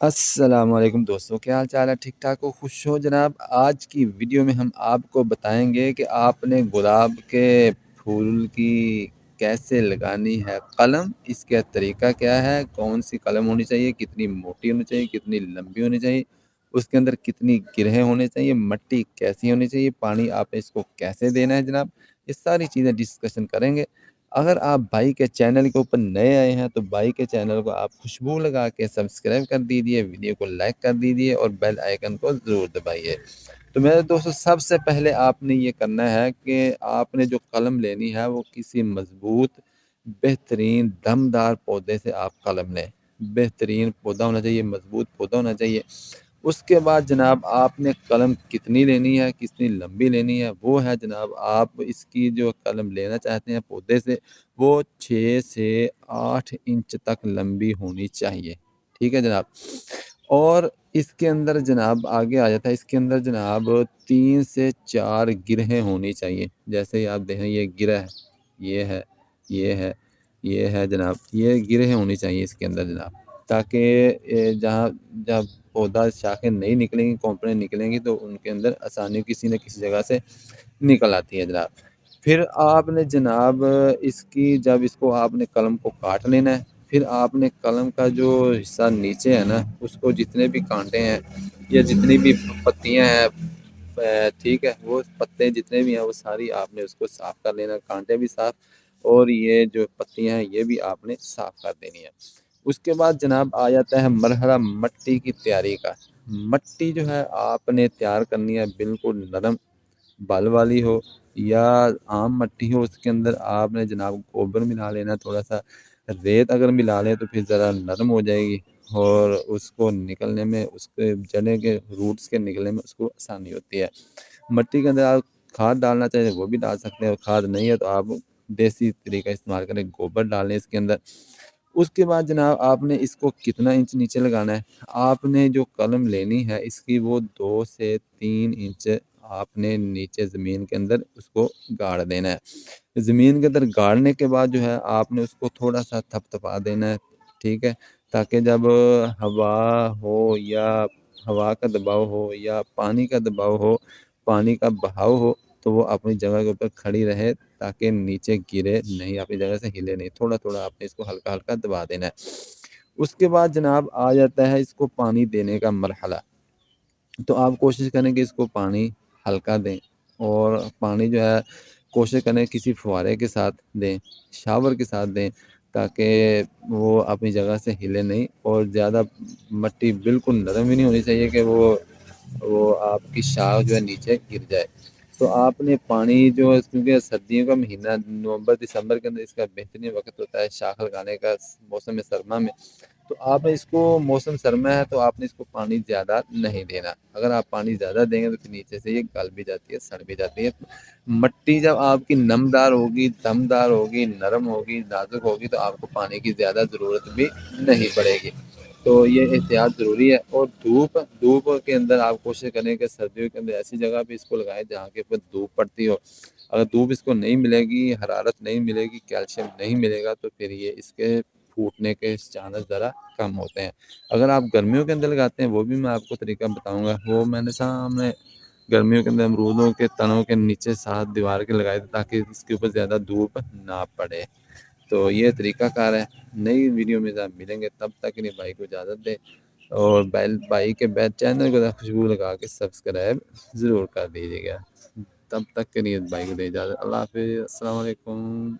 السلام علیکم دوستوں، کیا حال چال ہے؟ ٹھیک ٹھاک ہو؟ خوش ہو جناب؟ آج کی ویڈیو میں ہم آپ کو بتائیں گے کہ آپ نے گلاب کے پھول کی کیسے لگانی ہے قلم، اس کا طریقہ کیا ہے، کون سی قلم ہونی چاہیے، کتنی موٹی ہونی چاہیے، کتنی لمبی ہونی چاہیے، اس کے اندر کتنی گرہیں ہونے چاہیے، مٹی کیسی ہونی چاہیے، پانی آپ نے اس کو کیسے دینا ہے جناب، یہ ساری چیزیں ڈسکشن کریں گے۔ اگر آپ بھائی کے چینل کے اوپر نئے آئے ہیں تو بھائی کے چینل کو آپ خوشبو لگا کے سبسکرائب کر دیجئے، ویڈیو کو لائک کر دیجئے اور بیل آئیکن کو ضرور دبائیے۔ تو میرے دوستو، سب سے پہلے آپ نے یہ کرنا ہے کہ آپ نے جو قلم لینی ہے وہ کسی مضبوط بہترین دمدار پودے سے آپ قلم لیں۔ بہترین پودا ہونا چاہیے، مضبوط پودا ہونا چاہیے۔ اس کے بعد جناب آپ نے قلم کتنی لینی ہے، کتنی لمبی لینی ہے، وہ ہے جناب آپ اس کی جو قلم لینا چاہتے ہیں پودے سے، وہ 6 سے 8 انچ تک لمبی ہونی چاہیے۔ ٹھیک ہے جناب۔ اور اس کے اندر جناب آگے آ جاتا ہے، اس کے اندر جناب 3 سے 4 گرہیں ہونی چاہیے۔ جیسے ہی آپ دیکھیں یہ گرہ ہے، یہ ہے، یہ ہے، یہ ہے جناب، یہ گرہیں ہونی چاہیے اس کے اندر جناب، تاکہ جہاں جب پودا شاخیں نہیں نکلیں گی، کونپڑیں نکلیں گی تو ان کے اندر آسانی کسی نہ کسی جگہ سے نکل آتی ہے جناب۔ پھر آپ نے جناب جب اس کو آپ نے قلم کو کاٹ لینا ہے، پھر آپ نے قلم کا جو حصہ نیچے ہے نا، اس کو جتنے بھی کانٹے ہیں یا جتنی بھی پتیاں ہیں، ٹھیک ہے، وہ پتے جتنے بھی ہیں وہ ساری آپ نے اس کو صاف کر لینا، کانٹے بھی صاف، اور یہ جو پتیاں ہیں یہ بھی آپ نے صاف کر دینی ہے۔ اس کے بعد جناب آ جاتا ہے مرحلہ مٹی کی تیاری کا۔ مٹی جو ہے آپ نے تیار کرنی ہے بالکل نرم بل والی ہو یا عام مٹی ہو، اس کے اندر آپ نے جناب گوبر ملا لینا، تھوڑا سا ریت اگر ملا لیں تو پھر ذرا نرم ہو جائے گی، اور اس کو نکلنے میں، اس کے جڑیں کے روٹس کے نکلنے میں اس کو آسانی ہوتی ہے۔ مٹی کے اندر آپ کھاد ڈالنا چاہتے ہیں وہ بھی ڈال سکتے ہیں، اور کھاد نہیں ہے تو آپ دیسی طریقہ استعمال کریں، گوبر ڈالیں اس کے اندر۔ اس کے بعد جناب آپ نے اس کو کتنا انچ نیچے لگانا ہے، آپ نے جو قلم لینی ہے اس کی وہ 2 سے 3 انچ آپ نے نیچے زمین کے اندر اس کو گاڑ دینا ہے۔ زمین کے اندر گاڑنے کے بعد جو ہے آپ نے اس کو تھوڑا سا تھپ تھپا دینا ہے، ٹھیک ہے، تاکہ جب ہوا ہو یا ہوا کا دباؤ ہو یا پانی کا دباؤ ہو، پانی کا بہاؤ ہو، تو وہ اپنی جگہ کے اوپر کھڑی رہے، تاکہ نیچے گرے نہیں، اپنی جگہ سے ہلے نہیں، تھوڑا تھوڑا آپ نے اس کو ہلکا ہلکا دبا دینا ہے۔ اس کے بعد جناب آ جاتا ہے اس کو پانی دینے کا مرحلہ۔ تو آپ کوشش کریں کہ اس کو پانی ہلکا دیں، اور پانی جو ہے کوشش کریں کسی فوارے کے ساتھ دیں، شاور کے ساتھ دیں، تاکہ وہ اپنی جگہ سے ہلے نہیں، اور زیادہ مٹی بالکل نرم بھی نہیں ہونی چاہیے کہ وہ آپ کی شاخ جو ہے نیچے گر جائے۔ تو آپ نے پانی جو ہے، کیونکہ سردیوں کا مہینہ نومبر دسمبر کے اندر اس کا بہترین وقت ہوتا ہے شاخ لگانے کا، موسم سرما میں، تو آپ نے اس کو، موسم سرما ہے تو آپ نے اس کو پانی زیادہ نہیں دینا۔ اگر آپ پانی زیادہ دیں گے تو پھر نیچے سے یہ گل بھی جاتی ہے، سڑ بھی جاتی ہے۔ مٹی جب آپ کی نمدار ہوگی، دمدار ہوگی، نرم ہوگی، نازک ہوگی، تو آپ کو پانی کی زیادہ ضرورت بھی نہیں پڑے گی۔ تو یہ احتیاط ضروری ہے۔ اور دھوپ کے اندر آپ کوشش کریں کہ سردیوں کے اندر ایسی جگہ پہ اس کو لگائیں جہاں کے اوپر دھوپ پڑتی ہو۔ اگر دھوپ اس کو نہیں ملے گی، حرارت نہیں ملے گی، کیلشیم نہیں ملے گا، تو پھر یہ اس کے پھوٹنے کے چانس ذرا کم ہوتے ہیں۔ اگر آپ گرمیوں کے اندر لگاتے ہیں، وہ بھی میں آپ کو طریقہ بتاؤں گا، وہ میں نے سامنے گرمیوں کے اندر امرودوں کے تنوں کے نیچے ساتھ دیوار کے لگائے تھے، تاکہ اس کے اوپر زیادہ دھوپ نہ پڑے۔ تو یہ طریقہ کار ہے۔ نئی ویڈیو میں آپ ملیں گے، تب تک انہیں بھائی کو اجازت دیں، اور بھائی کے چینل کو خوشبو لگا کے سبسکرائب ضرور کر دیجیے گا۔ تب تک کے لیے بھائی کو دے اجازت۔ اللہ حافظ، السلام علیکم۔